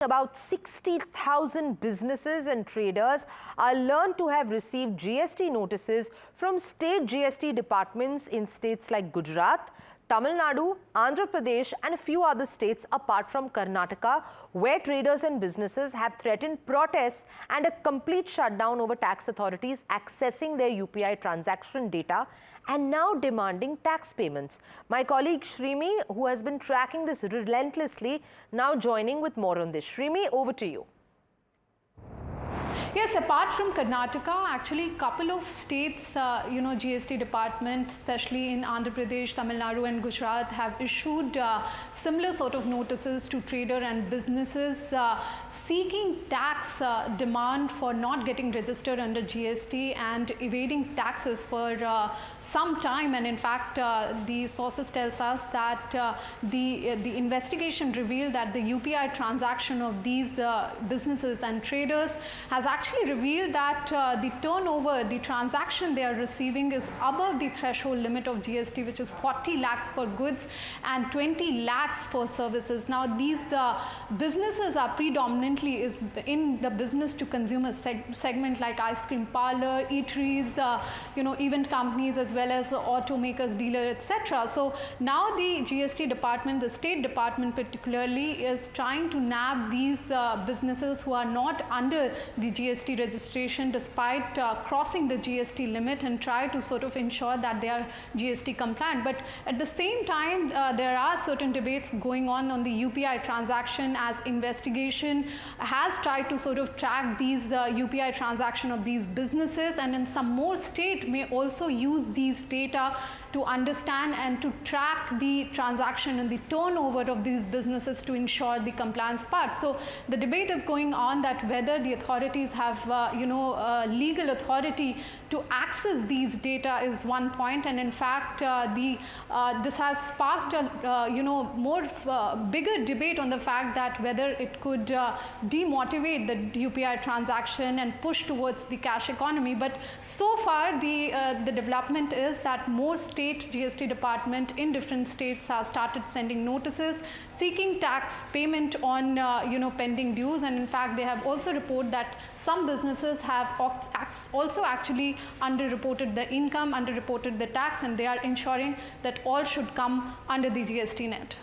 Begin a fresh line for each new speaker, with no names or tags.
About 60,000 businesses and traders are learned to have received GST notices from state GST departments in states like Gujarat, Tamil Nadu, Andhra Pradesh and a few other states apart from Karnataka, where traders and businesses have threatened protests and a complete shutdown over tax authorities accessing their UPI transaction data and now demanding tax payments. My colleague Shrimi, who has been tracking this relentlessly, now joining with more on this. Shrimi, over to you.
Yes, apart from Karnataka, actually couple of states, GST department, especially in Andhra Pradesh, Tamil Nadu and Gujarat, have issued similar sort of notices to trader and businesses seeking tax demand for not getting registered under GST and evading taxes for some time. And in fact, the sources tells us that the investigation revealed that the UPI transaction of these businesses and traders has actually revealed that the turnover, the transaction they are receiving is above the threshold limit of GST, which is 40 lakhs for goods and 20 lakhs for services. Now, these businesses are predominantly in the business to consumer segment like ice cream parlor, eateries, event companies as well as automakers, dealer, etc. So now the GST department, the state department particularly, is trying to nab these businesses who are not under the GST registration despite crossing the GST limit and try to sort of ensure that they are GST compliant. But at the same time, there are certain debates going on the UPI transaction, as investigation has tried to sort of track these UPI transaction of these businesses, and in some more state may also use these data to understand and to track the transaction and the turnover of these businesses to ensure the compliance part. So the debate is going on that whether the authorities have legal authority to access these data is one point, and in fact this has sparked a bigger debate on the fact that whether it could demotivate the UPI transaction and push towards the cash economy. But so far the development is that more state GST department in different states have started sending notices seeking tax payment on pending dues, and in fact they have also reported that some businesses have also actually underreported the income, underreported the tax, and they are ensuring that all should come under the GST net.